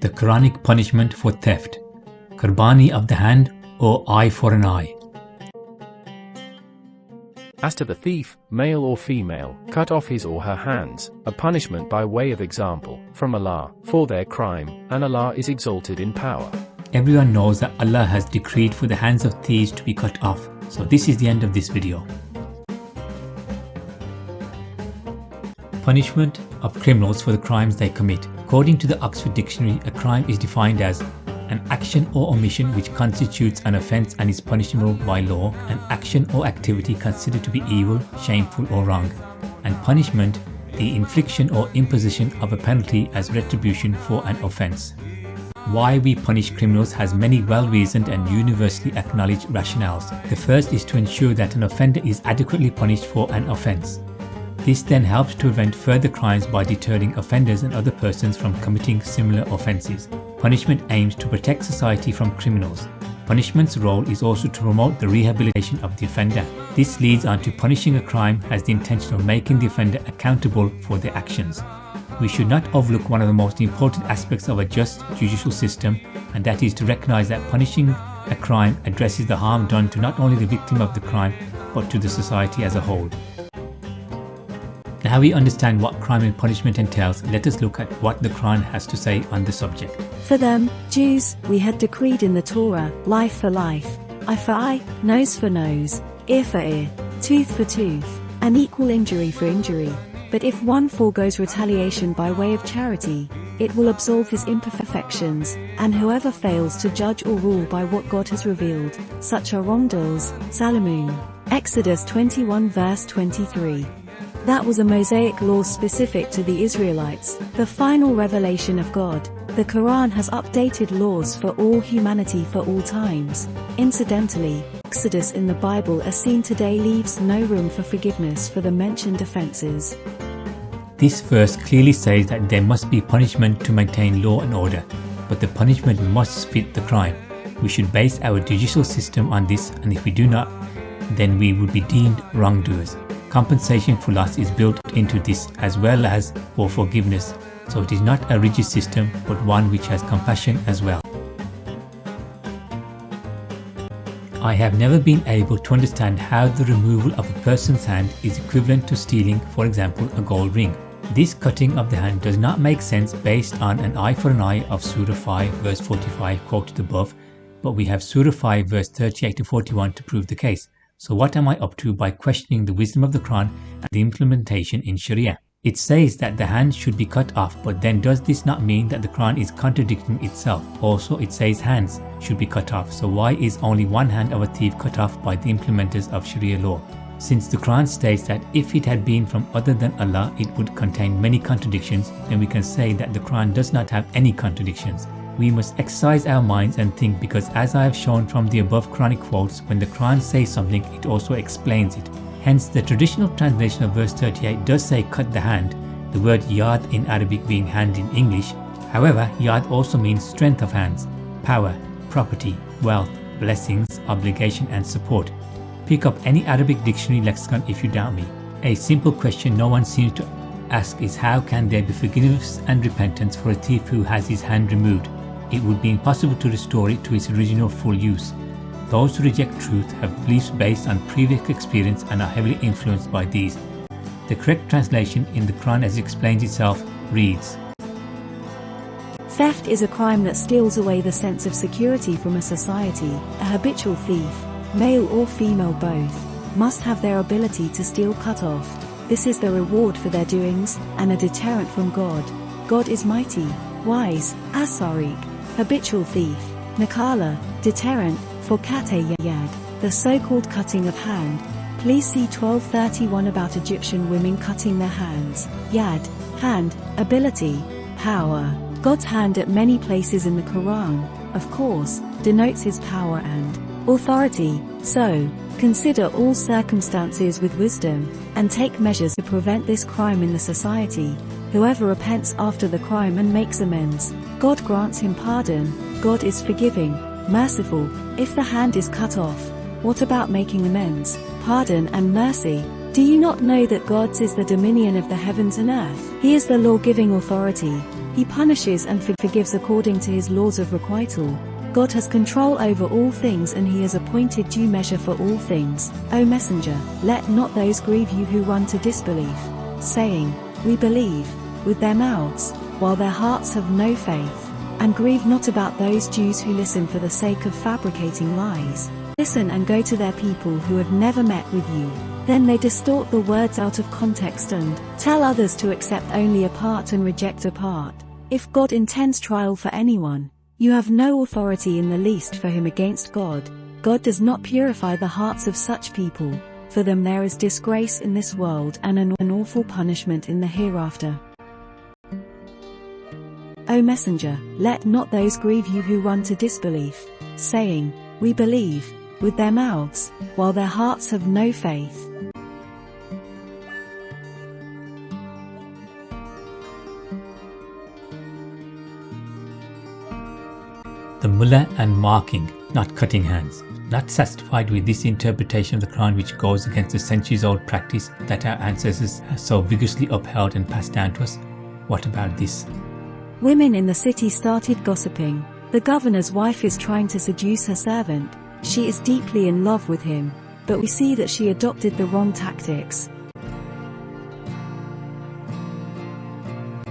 The Quranic punishment for theft, Qurbani of the hand or eye for an eye. As to the thief, male or female, cut off his or her hands, a punishment by way of example, from Allah, for their crime, and Allah is exalted in power. Everyone knows that Allah has decreed for the hands of thieves to be cut off, so this is the end of this video. Punishment of criminals for the crimes they commit. According to the Oxford Dictionary, a crime is defined as an action or omission which constitutes an offence and is punishable by law, an action or activity considered to be evil, shameful or wrong, and punishment, the infliction or imposition of a penalty as retribution for an offence. Why we punish criminals has many well-reasoned and universally acknowledged rationales. The first is to ensure that an offender is adequately punished for an offence. This then helps to prevent further crimes by deterring offenders and other persons from committing similar offences. Punishment aims to protect society from criminals. Punishment's role is also to promote the rehabilitation of the offender. This leads on to punishing a crime as the intention of making the offender accountable for their actions. We should not overlook one of the most important aspects of a just judicial system, and that is to recognise that punishing a crime addresses the harm done to not only the victim of the crime, but to the society as a whole. Now we understand what crime and punishment entails, let us look at what the Qur'an has to say on the subject. For them, Jews, we had decreed in the Torah, life for life, eye for eye, nose for nose, ear for ear, tooth for tooth, and equal injury for injury. But if one forgoes retaliation by way of charity, it will absolve his imperfections, and whoever fails to judge or rule by what God has revealed, such are wrongdoers. Salamun. Exodus 21 verse 23. That was a Mosaic law specific to the Israelites, the final revelation of God. The Quran has updated laws for all humanity for all times. Incidentally, Exodus in the Bible as seen today leaves no room for forgiveness for the mentioned offences. This verse clearly says that there must be punishment to maintain law and order, but the punishment must fit the crime. We should base our judicial system on this, and if we do not, then we would be deemed wrongdoers. Compensation for loss is built into this as well as for forgiveness, so it is not a rigid system but one which has compassion as well. I have never been able to understand how the removal of a person's hand is equivalent to stealing, for example, a gold ring. This cutting of the hand does not make sense based on an eye for an eye of Surah 5 verse 45 quoted above, but we have Surah 5 verse 38 to 41 to prove the case. So what am I up to by questioning the wisdom of the Quran and the implementation in Sharia? It says that the hand should be cut off, but then does this not mean that the Quran is contradicting itself? Also, it says hands should be cut off, so why is only one hand of a thief cut off by the implementers of Sharia law? Since the Quran states that if it had been from other than Allah, it would contain many contradictions, then we can say that the Quran does not have any contradictions. We must exercise our minds and think, because as I have shown from the above Quranic quotes, when the Quran says something, it also explains it. Hence, the traditional translation of verse 38 does say cut the hand, the word yad in Arabic being hand in English. However, yad also means strength of hands, power, property, wealth, blessings, obligation and support. Pick up any Arabic dictionary lexicon if you doubt me. A simple question no one seems to ask is how can there be forgiveness and repentance for a thief who has his hand removed? It would be impossible to restore it to its original full use. Those who reject truth have beliefs based on previous experience and are heavily influenced by these. The correct translation in the Quran as it explains itself reads: Theft is a crime that steals away the sense of security from a society. A habitual thief, male or female both, must have their ability to steal cut off. This is the reward for their doings, and a deterrent from God. God is mighty, wise. As-Sariq, habitual thief. Nakala, deterrent, for Kate Yad, the so-called cutting of hand. Please see 1231 about Egyptian women cutting their hands. Yad, hand, ability, power. God's hand at many places in the Quran, of course, denotes his power and authority. So, consider all circumstances with wisdom, and take measures to prevent this crime in the society. Whoever repents after the crime and makes amends, God grants him pardon. God is forgiving, merciful. If the hand is cut off, what about making amends, pardon and mercy? Do you not know that God's is the dominion of the heavens and earth? He is the law-giving authority. He punishes and forgives according to his laws of requital. God has control over all things and he has appointed due measure for all things. O Messenger, let not those grieve you who run to disbelief, saying, we believe, with their mouths, while their hearts have no faith. And grieve not about those Jews who listen for the sake of fabricating lies. Listen and go to their people who have never met with you. Then they distort the words out of context and tell others to accept only a part and reject a part. If God intends trial for anyone, you have no authority in the least for him against God. God does not purify the hearts of such people. For them there is disgrace in this world and an awful punishment in the hereafter. O Messenger, let not those grieve you who run to disbelief, saying, we believe, with their mouths, while their hearts have no faith. The mullah and marking, not cutting hands. Not satisfied with this interpretation of the Quran, which goes against the centuries-old practice that our ancestors have so vigorously upheld and passed down to us, what about this? Women in the city started gossiping. The governor's wife is trying to seduce her servant. She is deeply in love with him, but we see that she adopted the wrong tactics.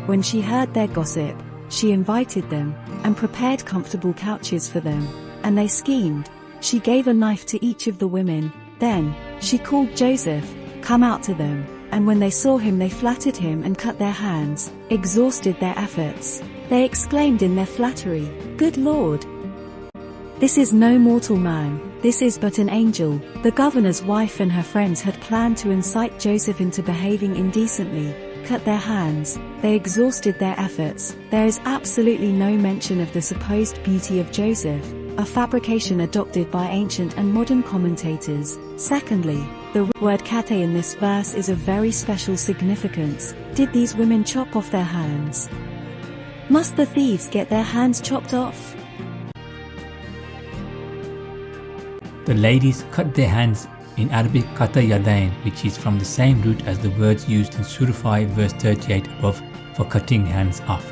When she heard their gossip, she invited them, and prepared comfortable couches for them, and they schemed. She gave a knife to each of the women. Then, she called Joseph, come out to them. And when they saw him they flattered him and cut their hands, exhausted their efforts. They exclaimed in their flattery, good Lord! This is no mortal man, this is but an angel. The governor's wife and her friends had planned to incite Joseph into behaving indecently, cut their hands, they exhausted their efforts. There is absolutely no mention of the supposed beauty of Joseph, a fabrication adopted by ancient and modern commentators. Secondly, the word kate in this verse is of very special significance. Did these women chop off their hands? Must the thieves get their hands chopped off? The ladies cut their hands, in Arabic kata yadain, which is from the same root as the words used in Surah 5 verse 38 above for cutting hands off.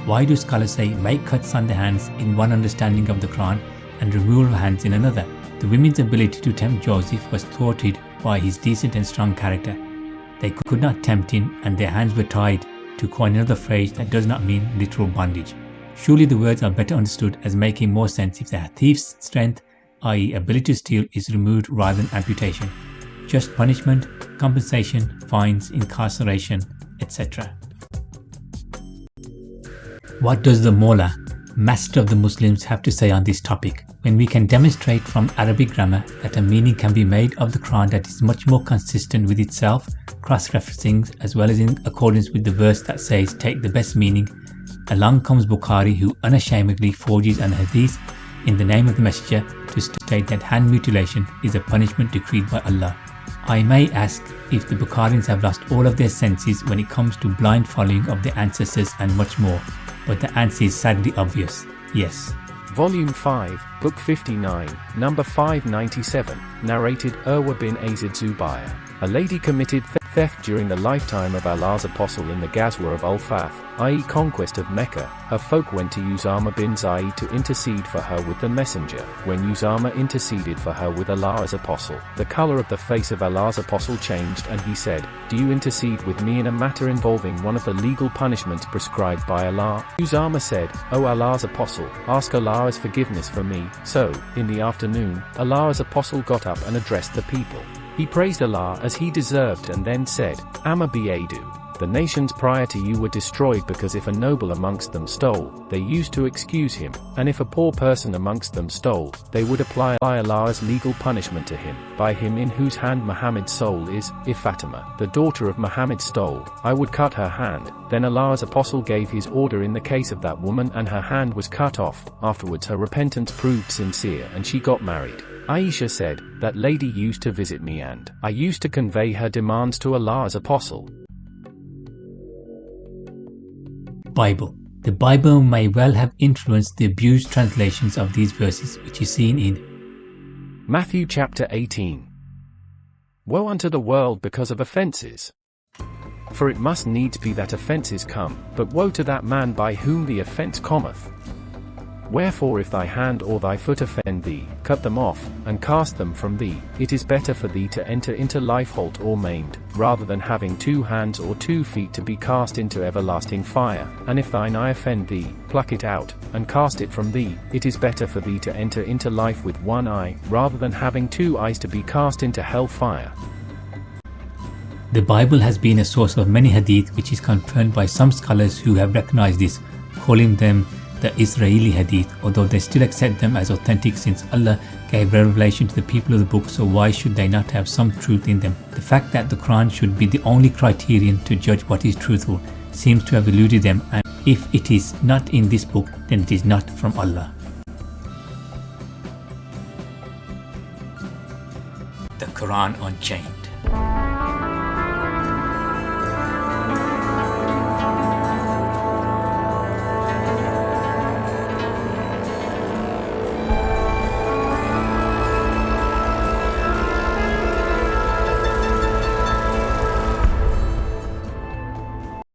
Why do scholars say make cuts on the hands in one understanding of the Quran and removal of hands in another? The women's ability to tempt Joseph was thwarted by his decent and strong character. They could not tempt him and their hands were tied, to coin another phrase that does not mean literal bondage. Surely the words are better understood as making more sense if the thief's strength, i.e. ability to steal, is removed rather than amputation. Just punishment, compensation, fines, incarceration, etc. What does the Mawla, master of the Muslims, have to say on this topic, when we can demonstrate from Arabic grammar that a meaning can be made of the Quran that is much more consistent with itself, cross-referencing as well as in accordance with the verse that says take the best meaning? Along comes Bukhari, who unashamedly forges an hadith in the name of the Messenger to state that hand mutilation is a punishment decreed by Allah. I may ask if the Bukharians have lost all of their senses when it comes to blind following of their ancestors and much more, but the answer is sadly obvious, yes. Volume 5, Book 59, number 597, narrated Urwa bin Azid Zubayr. A lady committed theft during the lifetime of Allah's apostle in the Ghazwa of Al-Fath, i.e. conquest of Mecca. Her folk went to Usama bin Zaid to intercede for her with the messenger. When Usama interceded for her with Allah's apostle, the color of the face of Allah's apostle changed and he said, "Do you intercede with me in a matter involving one of the legal punishments prescribed by Allah?" Usama said, "O Allah's apostle, ask Allah's forgiveness for me." So, in the afternoon, Allah's apostle got up and addressed the people. He praised Allah as he deserved and then said, "Amma bi'adu. The nations prior to you were destroyed because if a noble amongst them stole, they used to excuse him, and if a poor person amongst them stole, they would apply Allah's legal punishment to him. By him in whose hand Muhammad's soul is, if Fatima, the daughter of Muhammad, stole, I would cut her hand." Then Allah's apostle gave his order in the case of that woman and her hand was cut off. Afterwards her repentance proved sincere and she got married. Aisha said, "That lady used to visit me and I used to convey her demands to Allah's apostle." Bible. The Bible may well have influenced the abused translations of these verses, which is seen in Matthew chapter 18. Woe unto the world because of offenses! For it must needs be that offenses come, but woe to that man by whom the offense cometh. Wherefore if thy hand or thy foot offend thee, cut them off, and cast them from thee. It is better for thee to enter into life halt or maimed, rather than having 2 hands or 2 feet to be cast into everlasting fire. And if thine eye offend thee, pluck it out, and cast it from thee. It is better for thee to enter into life with 1 eye, rather than having 2 eyes to be cast into hell fire. The Bible has been a source of many hadith, which is confirmed by some scholars who have recognized this, calling them the Israeli hadith, although they still accept them as authentic since Allah gave revelation to the people of the book, so why should they not have some truth in them? The fact that the Quran should be the only criterion to judge what is truthful seems to have eluded them, and if it is not in this book, then it is not from Allah. The Quran on chain.